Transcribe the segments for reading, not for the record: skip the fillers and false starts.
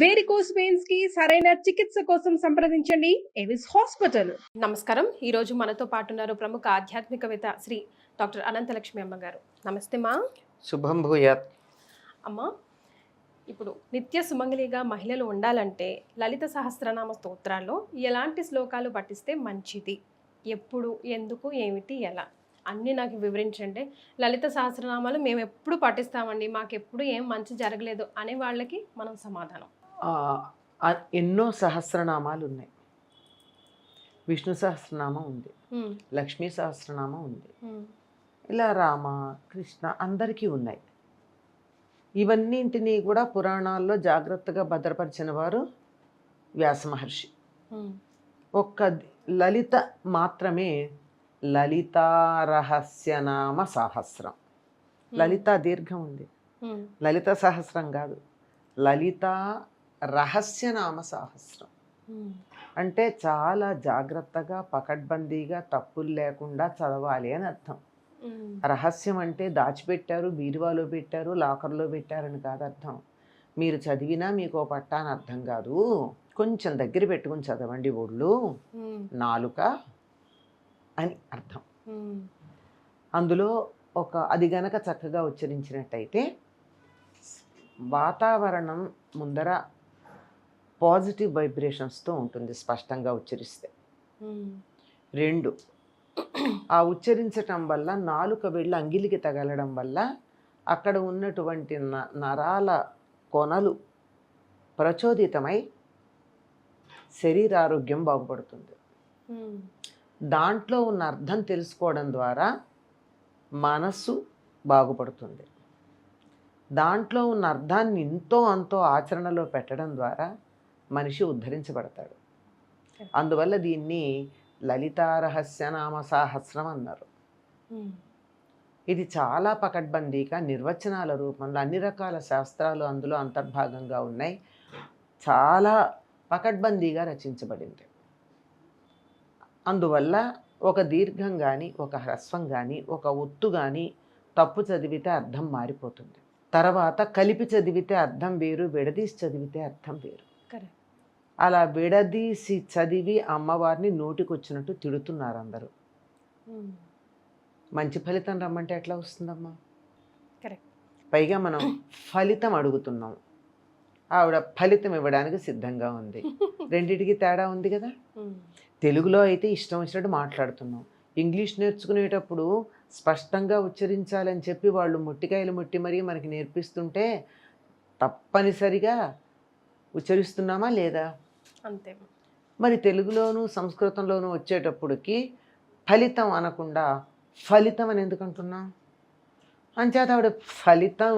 Varicose veins కి సరైన చికిత్స కోసం సంప్రదించండి ఎవిస్ హాస్పిటల్. నమస్కారం. ఈరోజు మనతో పాటు ఉన్నారు ప్రముఖ ఆధ్యాత్మికవేత్త శ్రీ డాక్టర్ అనంతలక్ష్మి అమ్మగారు. నమస్తే మా. శుభం భూయాత్. అమ్మ, ఇప్పుడు నిత్య సుమంగళిగా మహిళలు ఉండాలంటే లలిత సహస్రనామ స్తోత్రాల్లో ఎలాంటి శ్లోకాలు పఠిస్తే మంచిది? ఎప్పుడు, ఎందుకు, ఏమిటి, ఎలా అన్నీ నాకు వివరించండి. లలిత సహస్రనామాలు మేము ఎప్పుడు పఠిస్తామండి, మాకెప్పుడు ఏం మంచి జరగలేదు అనే వాళ్ళకి మనం సమాధానం. ఎన్నో సహస్రనామాలు ఉన్నాయి. విష్ణు సహస్రనామం ఉంది, లక్ష్మీ సహస్రనామం ఉంది, ఇలా రామ కృష్ణ అందరికీ ఉన్నాయి. ఇవన్నింటినీ కూడా పురాణాల్లో జాగ్రత్తగా భద్రపరిచిన వారు వ్యాస మహర్షి. ఒక్క లలిత మాత్రమే లలితా రహస్యనామ సహస్రం. లలిత దీర్ఘం ఉంది, లలిత సహస్రం కాదు, లలితా రహస్యనామ సహస్రం. అంటే చాలా జాగ్రత్తగా పకడ్బందీగా తప్పులు లేకుండా చదవాలి అని అర్థం. రహస్యం అంటే దాచిపెట్టారు, బీరువాలో పెట్టారు, లాకర్లో పెట్టారని కాదు అర్థం. మీరు చదివినా మీకు పట్టా అని అర్థం కాదు. కొంచెం దగ్గర పెట్టుకుని చదవండి, ఒళ్ళు నాలుక అని అర్థం. అందులో అది గనక చక్కగా ఉచ్చరించినట్టయితే వాతావరణం ముందర పాజిటివ్ వైబ్రేషన్స్తో ఉంటుంది స్పష్టంగా ఉచ్చరిస్తే. 2, ఆ ఉచ్చరించటం వల్ల నాలుక వెళ్ళి అంగిలికి తగలడం వల్ల అక్కడ ఉన్నటువంటి నరాల కొనలు ప్రచోదితమై శరీరారోగ్యం బాగుపడుతుంది. దాంట్లో ఉన్న అర్థం తెలుసుకోవడం ద్వారా మనస్సు బాగుపడుతుంది. దాంట్లో ఉన్న అర్థాన్ని ఇంతో అంతో ఆచరణలో పెట్టడం ద్వారా మనిషి ఉద్ధరించబడతాడు. అందువల్ల దీన్ని లలితా రహస్యనామ సహస్రం అన్నారు. ఇది చాలా పకడ్బందీగా నిర్వచనాల రూపంలో అన్ని రకాల శాస్త్రాలు అందులో అంతర్భాగంగా ఉన్నాయి. చాలా పకడ్బందీగా రచించబడింది. అందువల్ల ఒక దీర్ఘం కానీ, ఒక హ్రస్వం కానీ, ఒక ఒత్తు కానీ తప్పు చదివితే అర్థం మారిపోతుంది. తర్వాత కలిపి చదివితే అర్థం వేరు, విడదీసి చదివితే అర్థం వేరు. అలా విడదీసి చదివి అమ్మవారిని నోటికొచ్చినట్టు తిడుతున్నారు అందరూ. మంచి ఫలితం రమ్మంటే ఎట్లా వస్తుందమ్మా? పైగా మనం ఫలితం అడుగుతున్నాం, ఆవిడ ఫలితం ఇవ్వడానికి సిద్ధంగా ఉంది. రెండిటికి తేడా ఉంది కదా. తెలుగులో అయితే ఇష్టం వచ్చినట్టు మాట్లాడుతున్నాం, ఇంగ్లీష్ నేర్చుకునేటప్పుడు స్పష్టంగా ఉచ్చరించాలని చెప్పి వాళ్ళు ముట్టికాయలు ముట్టి మరీ మనకి నేర్పిస్తుంటే తప్పనిసరిగా ఉచ్చరిస్తున్నామా లేదా? అంతే. మరి తెలుగులోను సంస్కృతంలోనూ వచ్చేటప్పటికి ఫలితం అనకుండా ఫలితం అని ఎందుకు అంటున్నాం? అంచేత ఆవిడ ఫలితం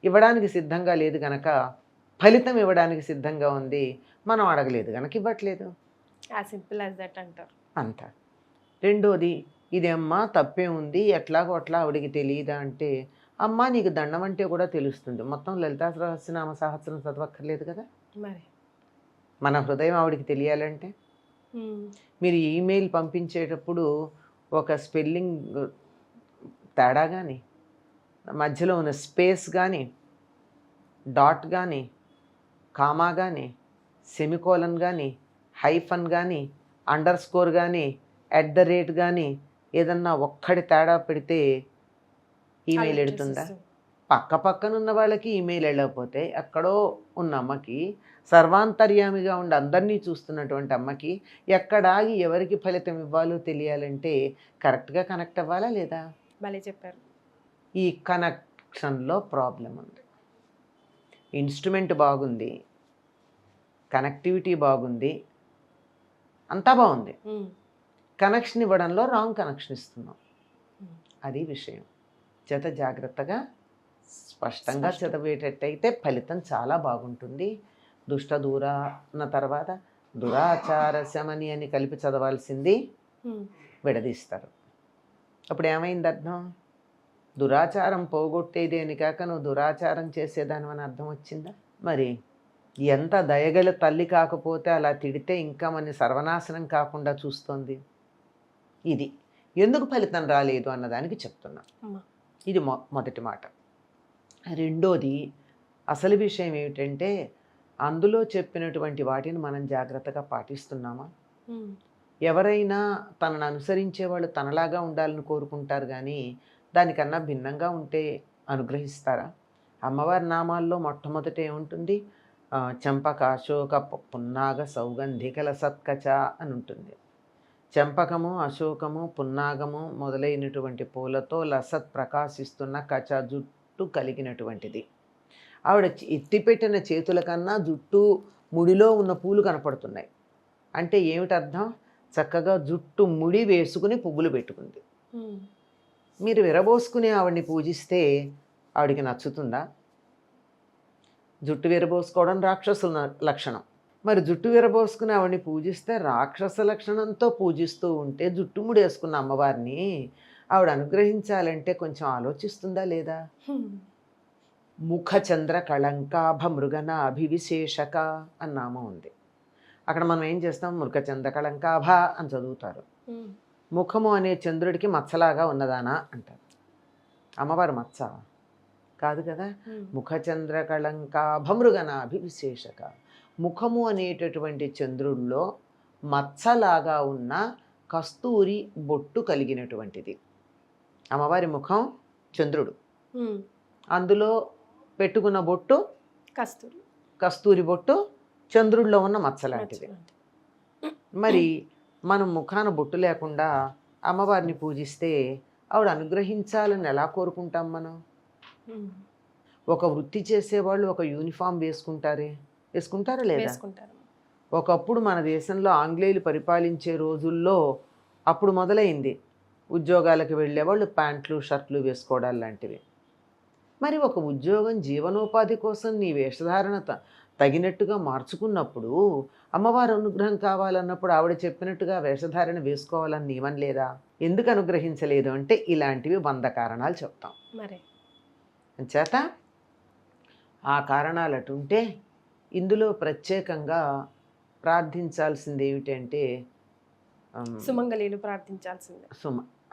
ఇవ్వడానికి సిద్ధంగా లేదు కనుక ఫలితం ఇవ్వడానికి సిద్ధంగా ఉంది, మనం అడగలేదు కనుక ఇవ్వట్లేదు. యాజ్ సింపుల్ యాజ్ దట్ అంటారు అంత. రెండోది, ఇదేమ్మా తప్పే ఉంది, ఎట్లాగో అట్లా ఆవిడికి తెలియదా అంటే, అమ్మ నీకు దండం అంటే కూడా తెలుస్తుంది, మొత్తం లలితా సహస్రనామ సహస్రం చదవక్కర్లేదు కదా. మరి మన హృదయం ఆవిడికి తెలియాలంటే మీరు ఈమెయిల్ పంపించేటప్పుడు ఒక స్పెల్లింగ్ తేడా కానీ, మధ్యలో ఉన్న స్పేస్ కానీ, డాట్ కానీ, కామా కానీ, సెమికోలన్ కానీ, హైఫన్ కానీ, అండర్ స్కోర్ కానీ, @ కానీ ఏదన్నా ఒక్కడి తేడా పెడితే ఈమెయిల్ ఎడుతుందా? పక్క పక్కన ఉన్న వాళ్ళకి ఈమెయిల్ వెళ్ళకపోతే ఎక్కడో ఉన్న అమ్మకి, సర్వాంతర్యామిగా ఉండి అందరినీ చూస్తున్నటువంటి అమ్మకి ఎక్కడాగి ఎవరికి ఫలితం ఇవ్వాలో తెలియాలంటే కరెక్ట్గా కనెక్ట్ అవ్వాలా లేదా? భలే చెప్పారు. ఈ కనెక్షన్లో ప్రాబ్లం ఉంది. ఇన్స్ట్రుమెంట్ బాగుంది, కనెక్టివిటీ బాగుంది, అంతా బాగుంది, కనెక్షన్ ఇవ్వడంలో రాంగ్ కనెక్షన్ ఇస్తున్నాం. అది విషయం. చేత జాగ్రత్తగా స్పష్టంగా చదివేటట్టయితే ఫలితం చాలా బాగుంటుంది. దుష్ట దూరాన్న తర్వాత దురాచార శమని అని కలిపి చదవాల్సింది విడదీస్తారు. అప్పుడు ఏమైంది అర్థం? దురాచారం పోగొట్టేది అని కాక నువ్వు దురాచారం చేసేదాని అని అర్థం వచ్చిందా? మరి ఎంత దయగల తల్లి కాకపోతే అలా తిడితే ఇంకా మన సర్వనాశనం కాకుండా చూస్తోంది. ఇది ఎందుకు ఫలితం రాలేదు అన్నదానికి చెప్తున్నా. ఇది మొదటి మాట. రెండోది, అసలు విషయం ఏమిటంటే అందులో చెప్పినటువంటి వాటిని మనం జాగ్రత్తగా పాటిస్తున్నామా? ఉమ్, ఎవరైనా తనను అనుసరించే వాళ్ళు తనలాగా ఉండాలని కోరుకుంటారు కానీ దానికన్నా భిన్నంగా ఉంటే అనుగ్రహిస్తారా? అమ్మవారి నామాల్లో మొట్టమొదట ఏముంటుంది? చంపక అశోక పున్నాగ సౌగంధికల సత్కచ అని ఉంటుంది. చెంపకము, అశోకము, పున్నాగము మొదలైనటువంటి పూలతో లసత్ ప్రకాశిస్తున్న కచ జుట్టు కలిగినటువంటిది. ఆవిడ ఎత్తిపెట్టిన చేతుల కన్నా జుట్టు ముడిలో ఉన్న పూలు కనపడుతున్నాయి. అంటే ఏమిటి అర్థం? చక్కగా జుట్టు ముడి వేసుకుని పువ్వులు పెట్టుకుంది. ఉమ్, మీరు విరబోసుకుని ఆవిడ్ని పూజిస్తే ఆవిడికి నచ్చుతుందా? జుట్టు విరబోసుకోవడం రాక్షసుల లక్షణం. మరి జుట్టు విరబోసుకుని ఆవిడ్ని పూజిస్తే రాక్షస లక్షణంతో పూజిస్తూ ఉంటే జుట్టు ముడేసుకున్న అమ్మవారిని ఆవిడ అనుగ్రహించాలంటే కొంచెం ఆలోచిస్తుందా లేదా? ఉమ్, ముఖచంద్ర కళంకాభ మృగన అభివిశేషక అని నామం ఉంది. అక్కడ మనం ఏం చేస్తాం? ముఖచంద్ర కళంకాభ అని చదువుతారు. ఉమ్, ముఖము అనే చంద్రుడికి మచ్చలాగా ఉన్నదానా అంటారు. అమ్మవారు మచ్చ కాదు కదా. ఉమ్, ముఖచంద్ర కళంకాభమృగనాభివిశేషక. ముఖము అనేటటువంటి చంద్రుడిలో మచ్చలాగా ఉన్న కస్తూరి బొట్టు కలిగినటువంటిది. అమ్మవారి ముఖం చంద్రుడు, ఉమ్, అందులో పెట్టుకున్న బొట్టు కస్తూరి కస్తూరి బొట్టు చంద్రుడిలో ఉన్న మచ్చలాంటిది. మరి మనం ముఖాన బొట్టు లేకుండా అమ్మవారిని పూజిస్తే ఆవిడ అనుగ్రహించాలని ఎలా కోరుకుంటాం మనం? ఉమ్, ఒక వృత్తి చేసేవాళ్ళు ఒక యూనిఫామ్ వేసుకుంటారా లేదా? వేసుకుంటారు. ఒకప్పుడు మన దేశంలో ఆంగ్లేయులు పరిపాలించే రోజుల్లో అప్పుడు మొదలైంది ఉద్యోగాలకు వెళ్ళేవాళ్ళు ప్యాంట్లు షర్ట్లు వేసుకోవడాలు లాంటివి. మరి ఒక ఉద్యోగం జీవనోపాధి కోసం నీ వేషధారణ తగినట్టుగా మార్చుకున్నప్పుడు అమ్మవారి అనుగ్రహం కావాలన్నప్పుడు ఆవిడ చెప్పినట్టుగా వేషధారణ వేసుకోవాలని నియమం లేదా? ఎందుకు అనుగ్రహించలేదు అంటే ఇలాంటివి 100 కారణాలు చెప్తాం. మరి చేత ఆ కారణాలు అటుంటే ఇందులో ప్రత్యేకంగా ప్రార్థించాల్సింది ఏమిటంటే సుమంగళీలు ప్రార్థించాల్సిందే.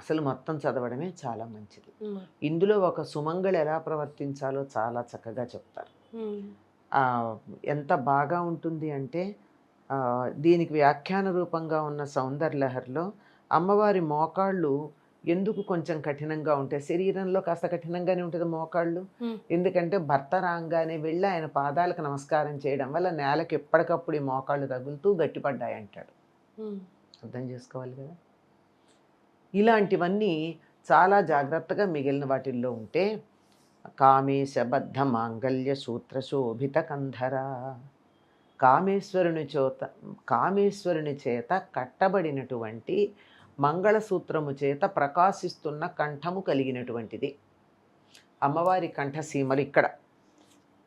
అసలు మొత్తం చదవడమే చాలా మంచిది. ఉమ్, ఇందులో ఒక సుమంగళి ఎలా ప్రవర్తించాలో చాలా చక్కగా చెప్తారు. ఉమ్, ఎంత బాగా ఉంటుంది అంటే దీనికి వ్యాఖ్యాన రూపంగా ఉన్న సౌందర్యలహరిలో అమ్మవారి మోకాళ్ళు ఎందుకు కొంచెం కఠినంగా ఉంటాయి? శరీరంలో కాస్త కఠినంగానే ఉంటుంది మోకాళ్ళు. ఎందుకంటే భర్త రాగానే వెళ్ళి ఆయన పాదాలకు నమస్కారం చేయడం వల్ల నేలకు ఎప్పటికప్పుడు ఈ మోకాళ్ళు తగులుతూ గట్టిపడ్డాయి అంటాడు. అర్థం చేసుకోవాలి కదా. ఇలాంటివన్నీ చాలా జాగ్రత్తగా మిగిలిన వాటిల్లో ఉంటే కామేశబద్ధ మాంగళ్య సూత్ర శోభిత కంధర, కామేశ్వరుని చేత కట్టబడినటువంటి మంగళసూత్రము చేత ప్రకాశిస్తున్న కంఠము కలిగినటువంటిది. అమ్మవారి కంఠసీమలు ఇక్కడ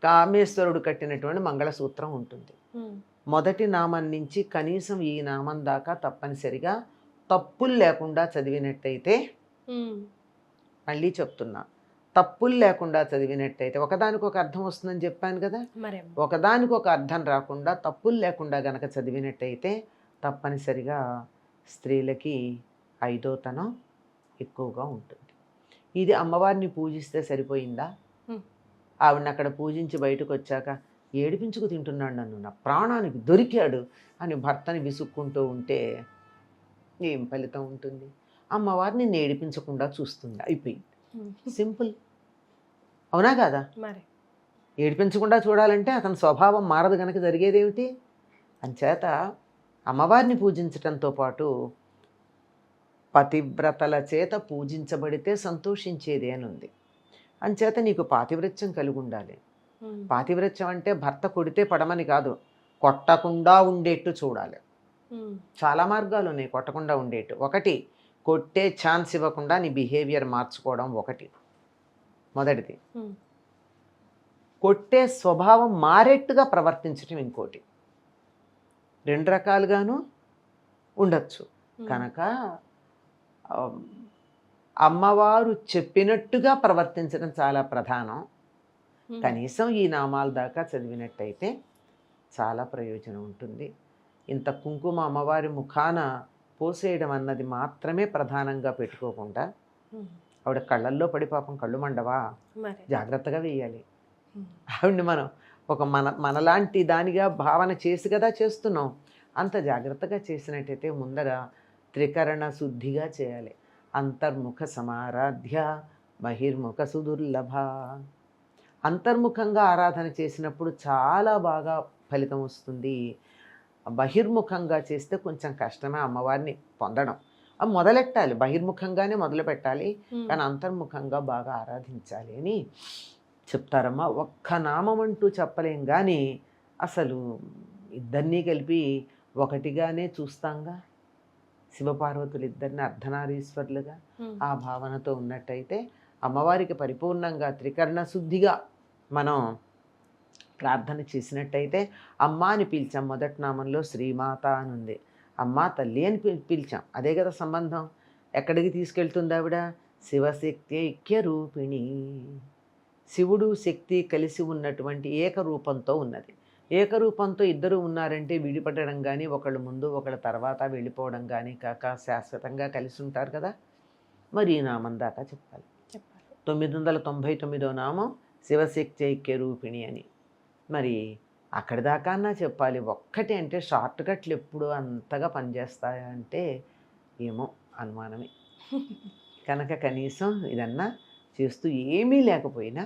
కామేశ్వరుడు కట్టినటువంటి మంగళసూత్రం ఉంటుంది. మొదటి నామం నుంచి కనీసం ఈ నామం దాకా తప్పనిసరిగా తప్పులు లేకుండా చదివినట్టయితే, మళ్ళీ చెప్తున్నా, తప్పులు లేకుండా చదివినట్టయితే ఒకదానికి ఒక అర్థం వస్తుందని చెప్పాను కదా. ఒకదానికి ఒక అర్థం రాకుండా తప్పులు లేకుండా గనక చదివినట్టయితే తప్పనిసరిగా స్త్రీలకి 5వ తనం ఎక్కువగా ఉంటుంది. ఇది అమ్మవారిని పూజిస్తే సరిపోయిందా? ఆవిడని అక్కడ పూజించి బయటకు వచ్చాక ఏడిపించుకు తింటున్నాడు, నన్ను నా ప్రాణానికి దొరికాడు అని భర్తని విసుక్కుంటూ ఉంటే ఏం ఫలితం ఉంటుంది? అమ్మవారిని ఏడిపించకుండా చూస్తుంది, అయిపోయింది. సింపుల్. అవునా కాదా? ఏడిపించకుండా చూడాలంటే అతని స్వభావం మారదు కనుక జరిగేదేమిటి? అంచేత అమ్మవారిని పూజించటంతో పాటు పతివ్రతల చేత పూజించబడితే సంతోషించేది అని ఉంది. అంచేత నీకు పాతివ్రత్యం కలిగి ఉండాలి. పాతివ్రత్యం అంటే భర్త కొడితే పడమని కాదు, కొట్టకుండా ఉండేట్టు చూడాలి. చాలా మార్గాలు ఉన్నాయి కొట్టకుండా ఉండేట్టు. ఒకటి, కొట్టే ఛాన్స్ ఇవ్వకుండా నీ బిహేవియర్ మార్చుకోవడం ఒకటి, మొదటిది. కొట్టే స్వభావం మారేట్టుగా ప్రవర్తించడం ఇంకోటి. 2 రకాలుగాను ఉండొచ్చు. కనుక అమ్మవారు చెప్పినట్టుగా ప్రవర్తించడం చాలా ప్రధానం. కనీసం ఈ నామాల దాకా చదివినట్టయితే చాలా ప్రయోజనం ఉంటుంది. ఇంత కుంకుమ అమ్మవారి ముఖాన పోసేయడం అన్నది మాత్రమే ప్రధానంగా పెట్టుకోకుండా ఆవిడ కళ్ళల్లో పడి పాపం కళ్ళు మండవా, జాగ్రత్తగా వేయాలి. ఆవిడ్ని మనం ఒక మనలాంటి దానిగా భావన చేసి కదా చేస్తున్నాం. అంత జాగ్రత్తగా చేసినట్టయితే ముందర త్రికరణ శుద్ధిగా చేయాలి. అంతర్ముఖ సమారాధ్య బహిర్ముఖ సుదుర్లభ. అంతర్ముఖంగా ఆరాధన చేసినప్పుడు చాలా బాగా ఫలితం వస్తుంది. బహిర్ముఖంగా చేస్తే కొంచెం కష్టమే అమ్మవారిని పొందడం. అది మొదలెట్టాలి, బహిర్ముఖంగానే మొదలు పెట్టాలి, కానీ అంతర్ముఖంగా బాగా ఆరాధించాలి అని చెప్తారమ్మా. ఒక్క నామం అంటూ చెప్పలేం, కానీ అసలు ఇద్దరినీ కలిపి ఒకటిగానే చూస్తాంగా. శివపార్వతులు ఇద్దరిని అర్ధనారీశ్వరులుగా ఆ భావనతో ఉన్నట్టయితే అమ్మవారికి పరిపూర్ణంగా త్రికరణ శుద్ధిగా మనం ప్రార్థన చేసినట్టయితే అమ్మ అని పిలిచాం. మొదటి నామంలో శ్రీమాత అని ఉంది. అమ్మ తల్లి అని పిలిచాం, అదే కదా సంబంధం. ఎక్కడికి తీసుకెళ్తుంది ఆవిడ? శివశక్తి ఐక్య రూపిణి. శివుడు శక్తి కలిసి ఉన్నటువంటి ఏకరూపంతో ఉన్నది. ఏకరూపంతో ఇద్దరు ఉన్నారంటే విడిపడడం కానీ, ఒకళ్ళు ముందు ఒకళ్ళ తర్వాత వెళ్ళిపోవడం కానీ కాక శాశ్వతంగా కలిసి ఉంటారు కదా. మరి ఈ నామం దాకా చెప్పాలి. 999వ నామం శివశక్తి ఐక్య రూపిణి అని. మరి అక్కడి దాకా అన్నా చెప్పాలి. ఒక్కటి అంటే షార్ట్ కట్లు ఎప్పుడు అంతగా పనిచేస్తాయా అంటే ఏమో అనుమానమే. కనుక కనీసం ఇదన్నా చేస్తూ ఏమీ లేకపోయినా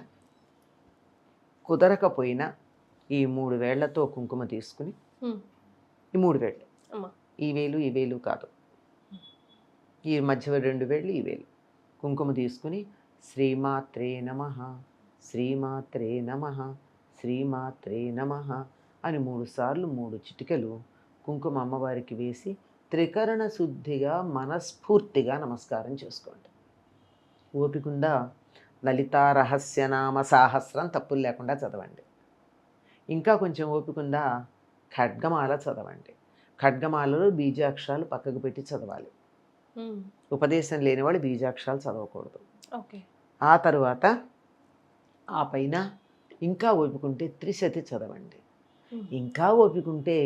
కుదరకపోయినా ఈ 3 వేళ్లతో కుంకుమ తీసుకుని, ఈ 3 వేళ్ళు, ఈ వేలు కాదు, ఈ మధ్య 2 వేళ్ళు, ఈ వేలు కుంకుమ తీసుకుని శ్రీమాత్రే నమః, శ్రీమాత్రే నమః, శ్రీమాత్రే నమః అని 3 సార్లు 3 చిటికలు కుంకుమ అమ్మవారికి వేసి త్రికరణ శుద్ధిగా మనస్ఫూర్తిగా నమస్కారం చేసుకోండి. ఓపికందా లలితా రహస్యనామ సాహస్రం తప్పులు లేకుండా చదవండి. ఇంకా కొంచెం ఓపికందా ఖడ్గమాల చదవండి. ఖడ్గమాలలో బీజాక్షరాలు పక్కకు పెట్టి చదవాలి. ఉపదేశం లేని వాళ్ళు బీజాక్షరాలు చదవకూడదు. ఆ తరువాత ఆ పైన ఇంకా ఓపికంటే త్రిశతి చదవండి. ఇంకా ఓపికంటే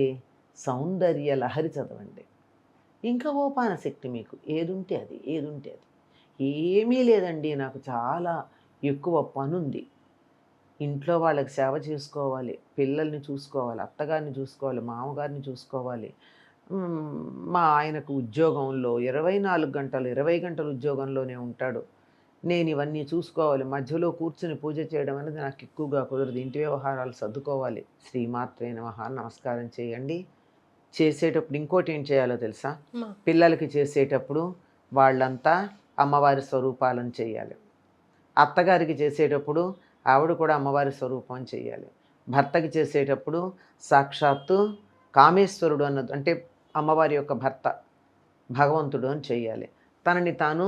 సౌందర్య లహరి చదవండి. ఇంకా ఓపాన శక్తి మీకు ఏదుంటే అది. ఏమీ లేదండి, నాకు చాలా ఎక్కువ పనుంది, ఇంట్లో వాళ్ళకి సేవ చేసుకోవాలి, పిల్లల్ని చూసుకోవాలి, అత్తగారిని చూసుకోవాలి, మామగారిని చూసుకోవాలి, మా ఆయనకు ఉద్యోగంలో 24 గంటలు 20 గంటలు ఉద్యోగంలోనే ఉంటాడు, నేను ఇవన్నీ చూసుకోవాలి, మధ్యలో కూర్చుని పూజ చేయడం అనేది నాకు ఎక్కువగా కుదరదు, ఇంటి వ్యవహారాలు సర్దుకోవాలి. శ్రీమాత్రే నమః నమస్కారం చేయండి. చేసేటప్పుడు ఇంకోటి ఏం చేయాలో తెలుసా? పిల్లలకి చేసేటప్పుడు వాళ్ళంతా అమ్మవారి స్వరూపాలను చేయాలి. అత్తగారికి చేసేటప్పుడు ఆవిడ కూడా అమ్మవారి స్వరూపం చేయాలి. భర్తకి చేసేటప్పుడు సాక్షాత్తు కామేశ్వరుడు అన్నది అంటే అమ్మవారి యొక్క భర్త భగవంతుడు అని చేయాలి. తనని తాను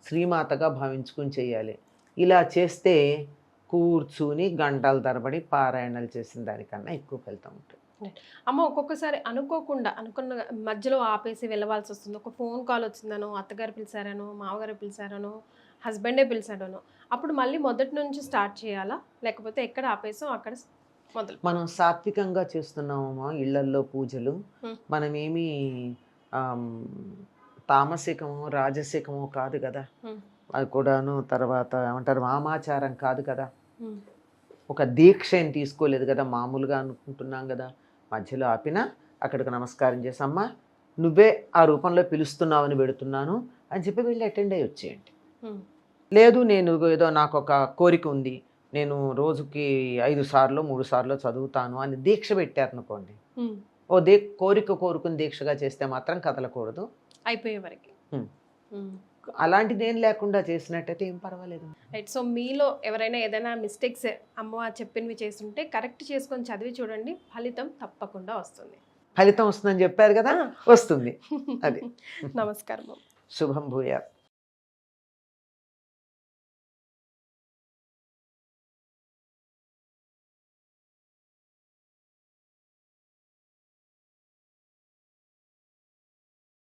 శ్రీమాతగా భావించుకుని చేయాలి. ఇలా చేస్తే కూర్చుని గంటల తరబడి పారాయణలు చేసిన దానికన్నా ఎక్కువ ఫలితం ఉంటుంది. అమ్మ ఒక్కొక్కసారి అనుకున్న మధ్యలో ఆపేసి వెళ్ళవలసి వస్తుంది. ఒక ఫోన్ కాల్ వచ్చిందనో, అత్తగారు పిలిచారనో, మామగారు పిలిచారనో, హస్బెండే పిలిచాడనో, అప్పుడు మళ్ళీ మొదటి నుంచి స్టార్ట్ చేయాలా, లేకపోతే ఎక్కడ ఆపేసాం అక్కడ మొదలు? మనం సాత్వికంగా చేస్తున్నామమ్మా ఇళ్లల్లో పూజలు. మనమేమి తామసికమో రాజసికమో కాదు కదా, అది కూడాను. తర్వాత ఏమంటారు, వామాచారం కాదు కదా, ఒక దీక్ష ఏం తీసుకోలేదు కదా, మామూలుగా అనుకుంటున్నాం కదా. మధ్యలో ఆపినా అక్కడికి నమస్కారం చేసమ్మా నువ్వే ఆ రూపంలో పిలుస్తున్నావని పెడుతున్నాను అని చెప్పి వెళ్ళి అటెండ్ అయ్యి వచ్చేయండి. లేదు నేను ఏదో నాకు ఒక కోరిక ఉంది, నేను రోజుకి 5 సార్లు 3 సార్లు చదువుతాను అని దీక్ష పెట్టారనుకోండి, కోరిక కోరుకుని దీక్షగా చేస్తే మాత్రం కదలకూడదు అయిపోయే వరకు. అలాంటిది ఏం లేకుండా చేసినట్టయితే ఏం పర్వాలేదు. రైట్. సో మీలో ఎవరైనా ఏదైనా మిస్టేక్స్ అమ్మవారు చెప్పినవి చేస్తుంటే కరెక్ట్ చేసుకొని చదివి చూడండి, ఫలితం తప్పకుండా వస్తుంది. ఫలితం వస్తుందని చెప్పారు కదా, వస్తుంది. అది నమస్కారం. శుభం భూయాత్.